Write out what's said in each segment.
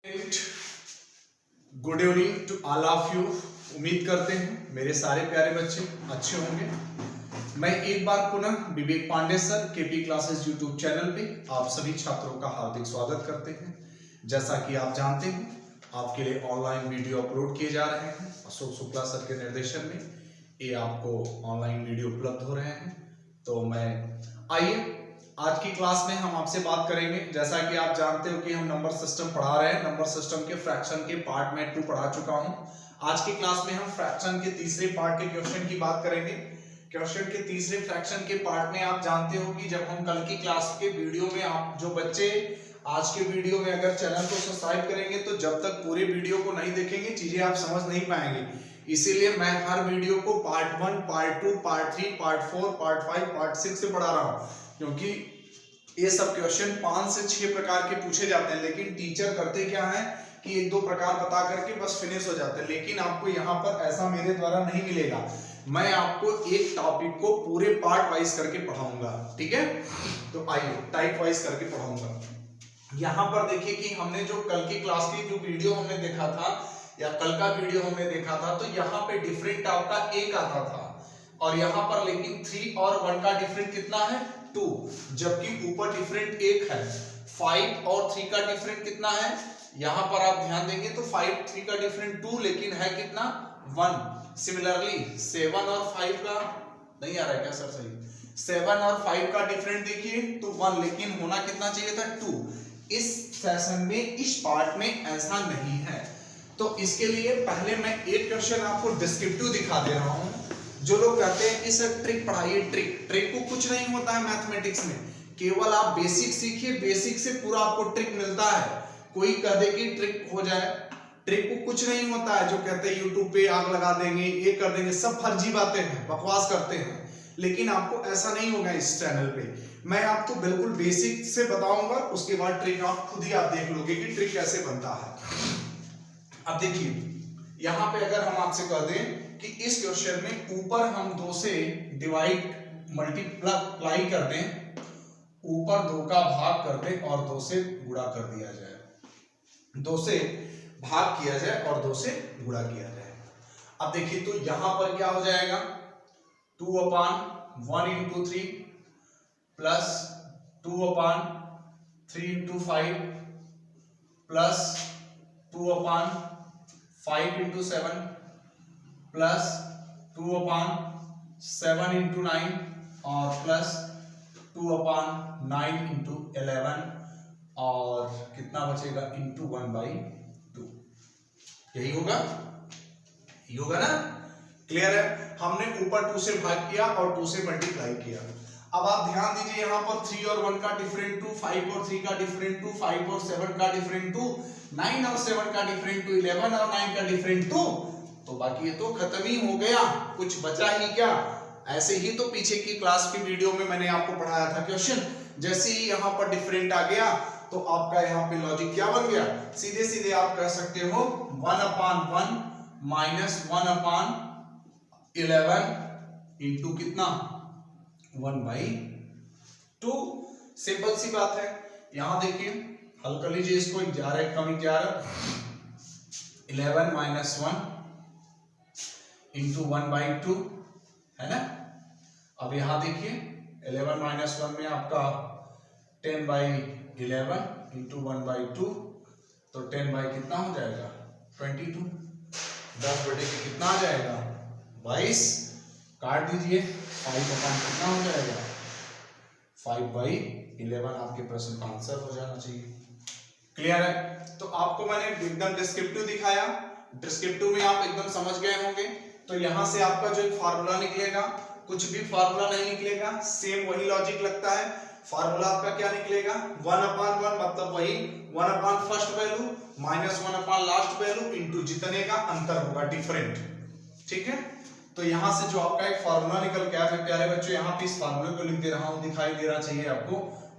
Good evening to all of you. उम्मीद करते हैं मेरे सारे प्यारे बच्चे अच्छे होंगे। मैं एक बार पुनः Vivek Pandey sir KP classes YouTube channel पे आप सभी छात्रों का हार्दिक स्वागत करते हैं। जैसा कि आप जानते हैं आपके लिए ऑनलाइन वीडियो अपलोड किए जा रहे हैं। अशोक शुक्ला सर के निर्देशन में ये आपको ऑनलाइन वीडियो उपलब्ध हो रहे हैं। तो मैं आइए आज की क्लास में हम आपसे बात करेंगे। जैसा कि आप जानते हो कि हम नंबर सिस्टम पढ़ा रहे हैं। नंबर सिस्टम के फ्रैक्शन के पार्ट में 2 पढ़ा चुका हूं। आज की क्लास में हम फ्रैक्शन के तीसरे पार्ट के क्वेश्चन की बात करेंगे। क्वेश्चन के तीसरे फ्रैक्शन के पार्ट में आप जानते हो कि जब हम कल की क्लास के वीडियो में आप जो बच्चे आज के वीडियो में अगर चैनल को सब्सक्राइब करेंगे तो जब तक पूरे वीडियो को नहीं देखेंगे चीजें आप समझ नहीं पाएंगे। इसीलिए मैं हर वीडियो को part 1, part 2, part 3, part 4, part 5, part 6 से पढ़ा रहा हूं, क्योंकि ये सब क्वेश्चन 5 से 6 प्रकार के पूछे जाते हैं। लेकिन टीचर करते क्या है कि 1-2 प्रकार बता करके बस फिनिश हो जाते हैं। लेकिन आपको यहाँ पर ऐसा मेरे द्वारा नहीं मिलेगा। मैं आपको एक टॉपिक को पूरे पार्ट वाइज करके पढ़ाऊंगा, ठीक है। तो आइए टाइप वाइज करके पढ़ाऊंगा। यहाँ पर देखिए कि हमने जो कल की क्लास की जो वीडियो हमने देखा था या कल का वीडियो हमने देखा था, तो यहाँ पे डिफरेंट आपका 1 आता था और यहाँ पर लेकिन 3 और 1 का डिफरेंट कितना है 2, जबकि ऊपर डिफरेंट 1 है। 5 और 3 का डिफरेंट कितना है, यहाँ पर आप ध्यान देंगे तो 5 3 का डिफरेंट 2, लेकिन है कितना 1। सिमिलरली 7 और 5 का नहीं आ रहा है क्या सर, सही 7 और 5 का डिफरेंट देखिए तो 1, लेकिन होना कितना चाहिए था 2। इस सेशन में इस पार्ट में ऐसा नहीं है। तो इसके लिए पहले मैं एक क्वेश्चन आपको डिस्क्रिप्टिव दिखा दे रहा हूं। जो लोग कहते हैं कि सर ट्रिक पढ़ाइए, ट्रिक को कुछ नहीं होता है मैथमेटिक्स में, केवल आप बेसिक सीखिए, बेसिक से पूरा आपको ट्रिक मिलता है। कोई कह दे कि ट्रिक हो जाए, ट्रिक को कुछ नहीं होता है। जो कहते हैं यूट्यूब पे आग लगा देंगे, ये कर देंगे, सब फर्जी बातें हैं, बकवास करते हैं। लेकिन आपको ऐसा नहीं होगा इस चैनल पे। मैं आपको बिल्कुल बेसिक से बताऊंगा, उसके बाद ट्रिक आप खुद ही आप देख लोगे कि ट्रिक कैसे बनता है। अब देखिए यहाँ पे अगर हम आपसे कह दें कि इस क्वेश्चन में ऊपर हम 2 से डिवाइड मल्टीप्लाई कर दें, ऊपर 2 का भाग कर दें और 2 से गुणा कर दिया जाए, 2 से भाग किया जाए और 2 से गुणा किया जाए। अब देखिए तो यहां पर क्या हो जाएगा 2/1 into 3 plus 2/3 into 5 plus 2/5 into 7 plus 2/7 into 9 और प्लस 2/9 into 11 और कितना बचेगा into 1/2। यही होगा, यही होगा ना। क्लियर है। हमने ऊपर 2 से भाग किया और 2 से मल्टीप्लाई किया। अब आप ध्यान दीजिए यहाँ पर 3 और 1 का डिफरेंट 2, 5 और 3 का डिफरेंट 2, 5 और 7 का डिफरेंट 2, 9 और 7 का डिफरेंट 2, 11 और 9 का डिफरेंट 2। तो बाकी ये तो खत्म ही हो गया, कुछ बचा ही क्या। ऐसे ही तो पीछे की क्लास की वीडियो में मैंने आपको पढ़ाया था क्वेश्चन। जैसे ही यहाँ पर डिफरेंट आ गया तो आपका यहाँ पे लॉजिक क्या बन गया, सीधे सीधे आप कह सकते हो 1/1 माइनस 1/11 इंटू कितना 1/2। सिंपल सी बात है। यहां देखिए हल कर लीजिए इसको। 11 कम 11, 11 माइनस 1 इंटू 1/2 है ना। अब यहां देखिए 11 माइनस 1 में आपका 10/11 इंटू 1/2, तो 10 बाई कितना हो जाएगा 22। 10 बटे के कितना आ जाएगा 22। काट दीजिए 5/, कितना हो जाएगा 5/11। आपके प्रश्न का आंसर हो जाना चाहिए। क्लियर है। तो आपको मैंने एकदम डिस्क्रिप्टिव दिखाया, डिस्क्रिप्टिव में आप एकदम समझ गए होंगे। तो यहां से आपका जो एक फार्मूला निकलेगा, कुछ भी फार्मूला नहीं निकलेगा, सेम वही लॉजिक लगता है। फार्मूला आपका क्या निकलेगा 1/1 मतलब वही 1/, first value minus 1/, last value into जितने का अंतर होगा डिफरेंट, ठीक है। तो यहां से जो आपका एक फार्मूला निकल के आया प्यारे बच्चों, यहाँ पे इस फार्मूले को लिख दे रहा हूं, दिखाई दे रहा चाहिए आपको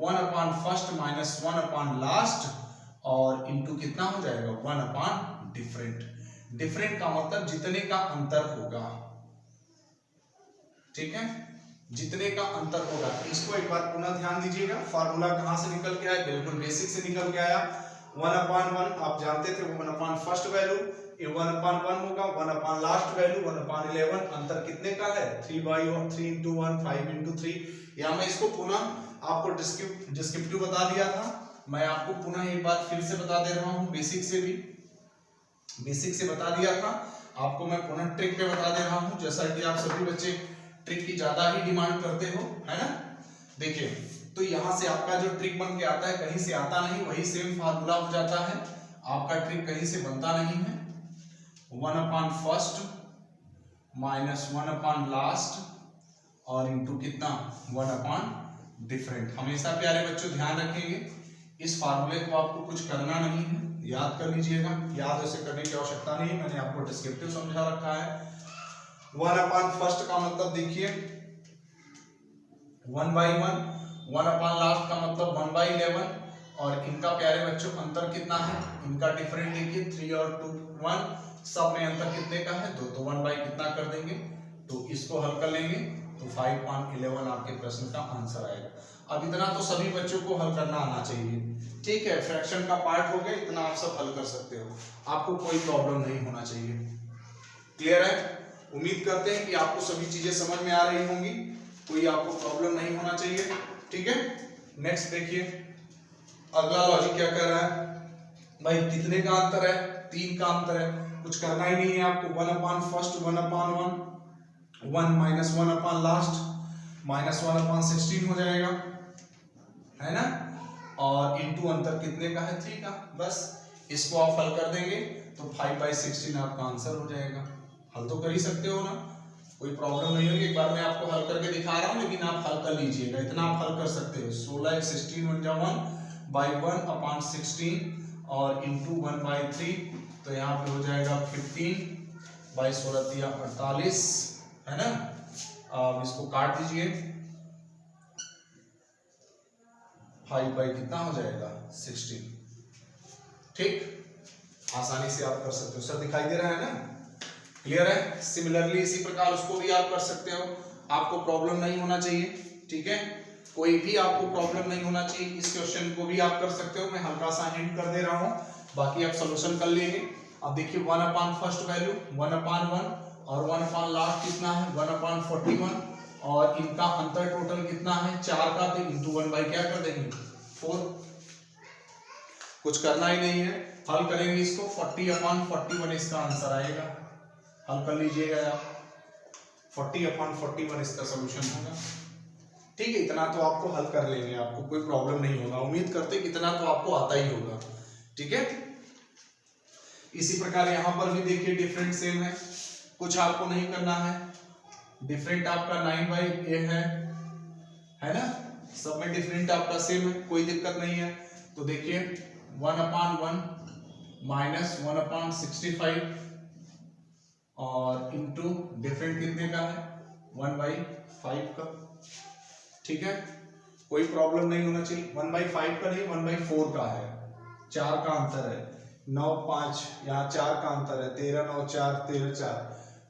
1/, फर्स्ट माइनस 1/, लास्ट और इंटू कितना हो जाएगा 1/, डिफरेंट। डिफरेंट का मतलब जितने का अंतर होगा, ठीक है, जितने का अंतर होगा। इसको एक बार पुनः ध्यान दीजिएगा। फार्मूला कहां से निकल के आया, बिल्कुल बेसिक से निकल के आया। 1/1 आप जानते थे, वो 1 फर्स्ट वैल्यू, ये 1/1 होगा, 1 लास्ट वैल्यू 1/11। अंतर कितने का है? 3 into 1 5 into 3। यहाँ मैं इसको पुनः आपको डिस्क्रिप्टिव बता दिया था, मैं आपको पुनः एक बार फिर से बता दे रहा हूँ, बेसिक से बता दिया था आपको, मैं पुनः ट्रिक पे बता दे रहा हूँ, जैसा कि आप सभी बच्चे ट्रिक की ज्यादा ही डिमांड करते हो, है ना। देखिए, तो यहाँ से आपका जो ट्रिक बन के आता है, कहीं से आता नहीं, वही सेम फार्मूला हो जाता है, आपका ट्रिक कहीं से बनता नहीं है। 1/1 माइनस 1 लास्ट और इंटू कितना 1/डिफरेंट। हमेशा प्यारे बच्चों ध्यान रखेंगे, इस फार्मूले को आपको कुछ करना नहीं है, याद कर लीजिएगा, याद वैसे करने की आवश्यकता नहीं, मैंने आपको डिस्क्रिप्टिव समझा रखा है। 1/1 का मतलब देखिए 1/1, 1/लास्ट का मतलब 1/11, और इनका प्यारे बच्चों अंतर कितना है, इनका डिफरेंट देखिए 3 और 2 1, सब में अंतर कितने का है 2, तो 1 बाई कितना कर देंगे, तो इसको हल कर लेंगे तो 5/11 आपके प्रश्न का आंसर आएगा। अब इतना तो सभी बच्चों को हल करना आना चाहिए, ठीक है, फ्रैक्शन का पार्ट हो गया, इतना आप सब हल कर सकते हो, आपको कोई प्रॉब्लम नहीं होना चाहिए। क्लियर है? उम्मीद करते हैं कि आपको सभी चीजें समझ में आ रही होंगी, कोई आपको प्रॉब्लम नहीं होना चाहिए, ठीक है। नेक्स्ट देखिए, अगला लॉजिक क्या कह रहा है, भाई कितने का अंतर है, 3 का अंतर है, कुछ करना ही नहीं है आपको, 1/1 1/1 1 माइनस 1/लास्ट माइनस 1/16 हो जाएगा, है ना, और इंटू अंतर कितने का है 3 का, बस इसको आप हल कर देंगे तो 5/16 आपका आंसर हो जाएगा। हल तो कर ही सकते हो ना, कोई प्रॉब्लम नहीं होगी, एक बार मैं आपको हल करके दिखा रहा हूँ, लेकिन आप हल कर लीजिएगा, इतना आप हल कर सकते हो। 16 16 1 बाई 1/16 और इंटू 1/3, तो यहाँ पे हो जाएगा 15 बाई 16 48, है ना। अब इसको काट दीजिए, 5 बाई कितना हो जाएगा 16, ठीक, आसानी से आप कर सकते हो। सर दिखाई दे रहा है ना, क्लियर है। सिमिलरली इसी प्रकार उसको भी आप कर सकते हो, आपको प्रॉब्लम नहीं होना चाहिए, ठीक है, कोई भी आपको प्रॉब्लम नहीं होना चाहिए। इस क्वेश्चन को भी आप कर सकते हो, मैं हल्का सा हिंट कर दे रहा हूँ, बाकी आप सोल्यूशन कर लेंगे। अब देखिए 1/1 वैल्यू 1/1 और 1/लास्ट कितना है 1/41, और इनका अंतर टोटल कितना है 4 का, तो इंटू 1 बाई क्या कर देंगे 4, कुछ करना ही नहीं है, हल करेंगे इसको 40/41 इसका आंसर आएगा, हल कर लीजिएगा आप, 40/41 इसका सोल्यूशन होगा, ठीक है। इतना तो आपको हल कर लेंगे, आपको कोई प्रॉब्लम नहीं होगा, उम्मीद करते हैं इतना तो आपको आता ही होगा, ठीक है। इसी प्रकार यहाँ पर भी देखिए डिफरेंट सेम है, कुछ आपको नहीं करना है, डिफरेंट आपका 9/a है ना, सब में डिफरेंट आपका सेम है, कोई दिक्कत नहीं है। तो देखिए 1/1 माइनस 1/65 और इंटू डिफरेंट कितने का है 1/5 का, ठीक है, कोई प्रॉब्लम नहीं होना चाहिए। 1/5 का नहीं 1/4 का है, 4 का अंतर है, 9 5 यहाँ 4 का अंतर है, 13 9 4 13 4,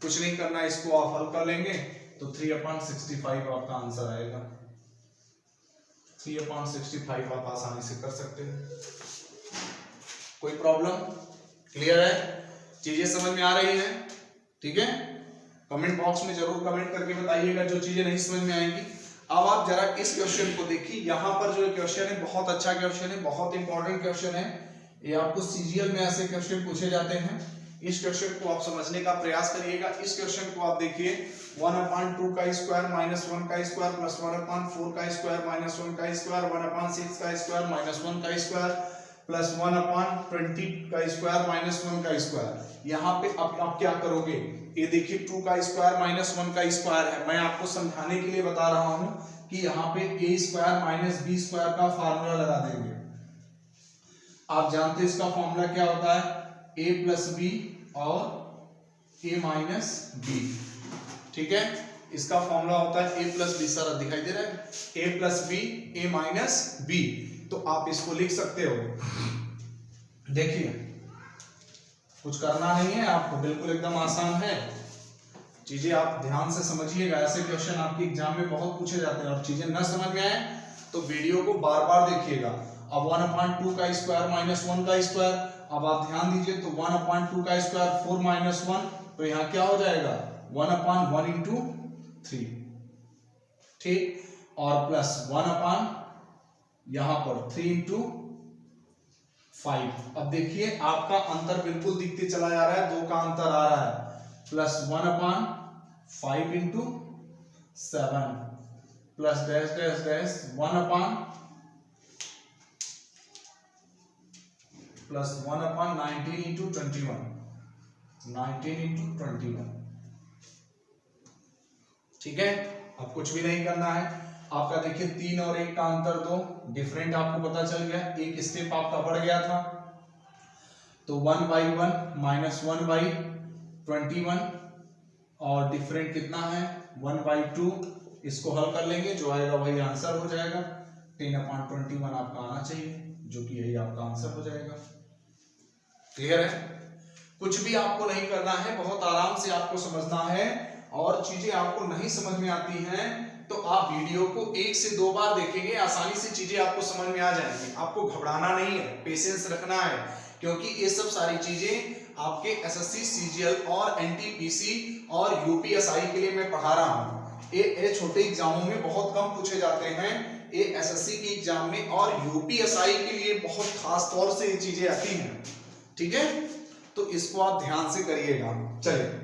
कुछ नहीं करना, इसको आप हल कर लेंगे तो 3/65 आपका आंसर आएगा, 3/65 आप आसानी से कर सकते हैं, कोई प्रॉब्लम, क्लियर है, चीजें समझ में आ रही है, ठीक है। कमेंट बॉक्स में जरूर कमेंट करके बताइएगा जो चीजें नहीं समझ में आएंगी। अब आप जरा इस क्वेश्चन को देखिए, यहाँ पर जो क्वेश्चन है बहुत अच्छा क्वेश्चन है, बहुत इंपॉर्टेंट क्वेश्चन है, ये आपको सीजीएल में ऐसे क्वेश्चन पूछे जाते हैं, इस क्वेश्चन को आप समझने का प्रयास करिएगा। इस क्वेश्चन को आप देखिए 1/2 का स्क्वायर माइनस 1 का स्क्वायर प्लस 1/4 का स्क्वायर माइनस 1 का स्क्वायर 1/6 का स्क्वायर माइनस 1 का स्क्वायर प्लस 1/20 का स्क्वायर माइनस 1 का स्क्वायर। यहाँ पे अब आप क्या करोगे, ये देखिए 2 का स्क्वायर माइनस 1 का स्क्वायर है, मैं आपको समझाने के लिए बता रहा हूँ कि यहाँ पे a square minus b square का फार्मूला लगा देंगे। आप जानते हैं इसका फॉर्मूला क्या होता है, a प्लस बी और a माइनस बी, ठीक है, इसका फॉर्मूला होता है a प्लस बी, सर दिखाई दे रहा है, a plus B a minus B, तो आप इसको लिख सकते हो। देखिए कुछ करना नहीं है आपको, बिल्कुल एकदम आसान है, चीजें आप ध्यान से समझिएगा, ऐसे क्वेश्चन आपके एग्जाम में बहुत पूछे जाते हैं, और चीजें न समझ में आए तो वीडियो को बार बार देखिएगा। अब 1/2 का स्क्वायर माइनस 1 का स्क्वायर, अब आप ध्यान दीजिए तो 1/2 का स्क्वायर 4 माइनस 1, तो यहाँ क्या हो जाएगा 1/1 इंटू 3, ठीक, और प्लस 1 यहां पर 3 इंटू 5। अब देखिए आपका अंतर बिल्कुल दिखते चला जा रहा है, 2 का अंतर आ रहा है, plus 1/5 into 7 plus dash dash dash 1/19 into 21, 19 into 21, ठीक है। अब कुछ भी नहीं करना है आपका, देखिए 3 और 1 का अंतर 2, डिफरेंट आपको पता चल गया, एक स्टेप आपका बढ़ गया था, तो 1/1 माइनस 1/21 और डिफरेंट कितना है 1/2, इसको हल कर लेंगे, जो आएगा वही आंसर हो जाएगा, 10/21 आपका आना चाहिए, जो कि यही आपका आंसर हो जाएगा। क्लियर है? कुछ भी आपको नहीं करना है, बहुत आराम से आपको समझना है, और चीजें आपको नहीं समझ में आती हैं तो आप वीडियो को 1 से 2 बार देखेंगे, आसानी से चीजें आपको समझ में आ जाएंगी। आपको घबराना नहीं है, पेशेंस रखना है, क्योंकि ये सब सारी चीजें आपके एसएससी, सीजीएल और एनटीपीसी और यूपीएसआई के लिए मैं पढ़ा रहा हूँ। ये छोटे एग्जामों में बहुत कम पूछे जाते हैं, ये एसएससी के एग्जाम में और यूपीएसआई के लिए बहुत खास तौर से ये चीजें आती हैं, ठीक है। तो इसको आप ध्यान से करिएगा। चलिए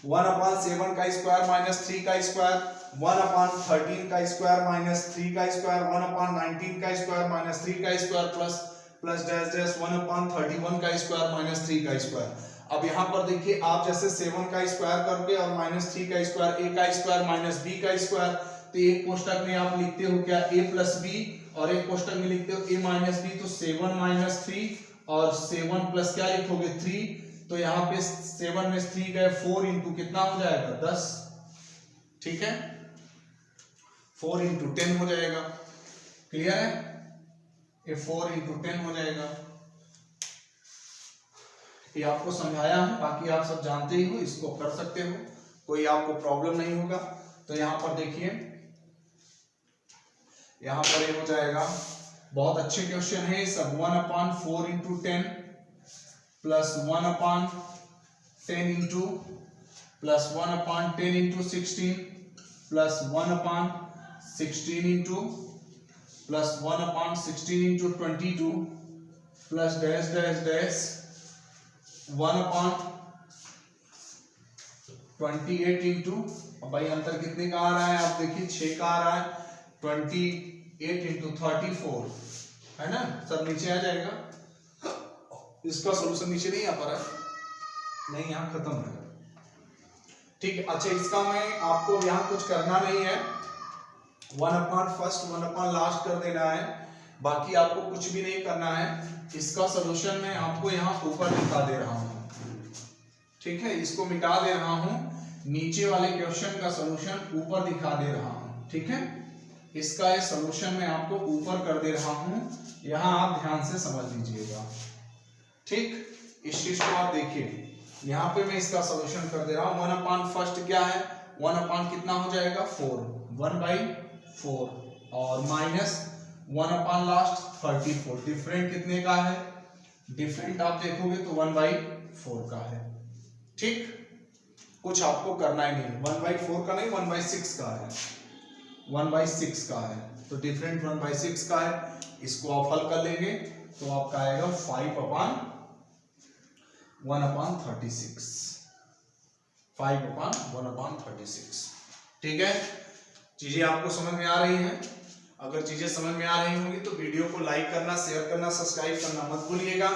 1/7 का स्क्वायर माइनस 3 का स्क्वायर, 1/13 का स्क्वायर माइनस 3 का स्क्वायर, 1/19 का स्क्वायर माइनस 3 का स्क्वायर प्लस डैश डैश 1/31 का स्क्वायर माइनस 3 का स्क्वायर। अब यहाँ पर देखिए आप जैसे 7 का स्क्वायर करके और माइनस 3 का स्क्वायर, a का स्क्वायर माइनस b का स्क्वायर, तो एक कोष्टक में आप लिखते हो क्या a प्लस b, और एक कोष्टक में लिखते हो a माइनस b, तो 7 माइनस 3 और 7 प्लस क्या लिखोगे 3, तो यहाँ पे 7 में 3 गए 4 इंटू कितना हो जाएगा 10, ठीक है, 4 इंटू 10 हो जाएगा। क्लियर है? ये 4 इंटू 10 हो जाएगा। ये आपको समझाया है, बाकी आप सब जानते ही हो, इसको कर सकते हो, कोई आपको प्रॉब्लम नहीं होगा। तो यहाँ पर देखिए, यहाँ पर ये हो जाएगा, बहुत अच्छे क्वेश्चन है सब। 1/4 into 10 plus 1/10 into plus 1/10 into 16 plus 1/16 into plus 1/16 into 22 plus dash dash dash 1/28 into, अब भाई अंतर कितने का आ रहा है आप देखिए 6 का आ रहा है, 28 इंटू 34 है ना, सब नीचे आ जाएगा। इसका सॉल्यूशन नीचे नहीं आ पा रहा है, नहीं यहाँ खत्म है, ठीक है। अच्छा इसका मैं आपको यहाँ कुछ करना नहीं है, 1/1 1/लास्ट कर देना है, बाकी आपको कुछ भी नहीं करना है। इसका सॉल्यूशन मैं आपको यहाँ ऊपर दिखा दे रहा हूँ, ठीक है, इसको मिटा दे रहा हूँ, नीचे वाले क्वेश्चन का सॉल्यूशन ऊपर दिखा दे रहा हूँ, ठीक है। इसका ये सॉल्यूशन मैं आपको ऊपर कर दे रहा हूँ, यहाँ आप ध्यान से समझ लीजिएगा, ठीक। इस चीज को आप देखिए, यहाँ पे मैं इसका सॉल्यूशन कर दे रहा हूँ। 1/1 क्या है, 1/ कितना हो जाएगा 4, 1/4 और माइनस 1/लास्ट 34, डिफरेंट कितने का है, डिफरेंट आप देखोगे तो 1/4 का है, ठीक। कुछ आपको करना ही नहीं, 1/4 का नहीं 1/6 का है, 1/6 का है, तो डिफरेंट 1/6 का है, इसको आप हल कर लेंगे तो आपका आएगा 5/1/36, 5/1/36, ठीक है। चीजें आपको समझ में आ रही हैं? अगर चीजें समझ में आ रही होंगी तो वीडियो को लाइक करना, शेयर करना, सब्सक्राइब करना मत भूलिएगा।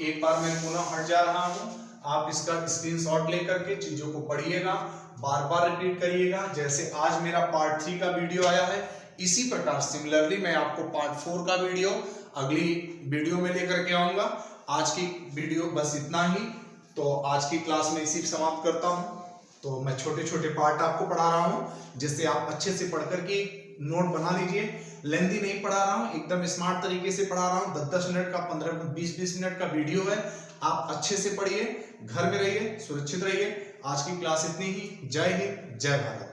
एक बार मैं पुनः हट जा रहा हूं, आप इसका स्क्रीनशॉट लेकर के चीजों को पढ़िएगा, बार बार रिपीट करिएगा। जैसे आज मेरा पार्ट 3 का वीडियो आया है, इसी प्रकार सिमिलरली मैं आपको पार्ट 4 का वीडियो अगली वीडियो में लेकर के आऊंगा। आज की वीडियो बस इतना ही, तो आज की क्लास में इसी समाप्त करता हूं। तो मैं छोटे छोटे पार्ट आपको पढ़ा रहा हूं, जिससे आप अच्छे से पढ़ करके नोट बना लीजिए। लेंथी नहीं पढ़ा रहा हूं, एकदम स्मार्ट तरीके से पढ़ा रहा हूं। 10-10 मिनट का, 15-20 मिनट का वीडियो है, आप अच्छे से पढ़िए, घर में रहिए, सुरक्षित रहिए। आज की क्लास इतनी ही। जय हिंद, जय भारत।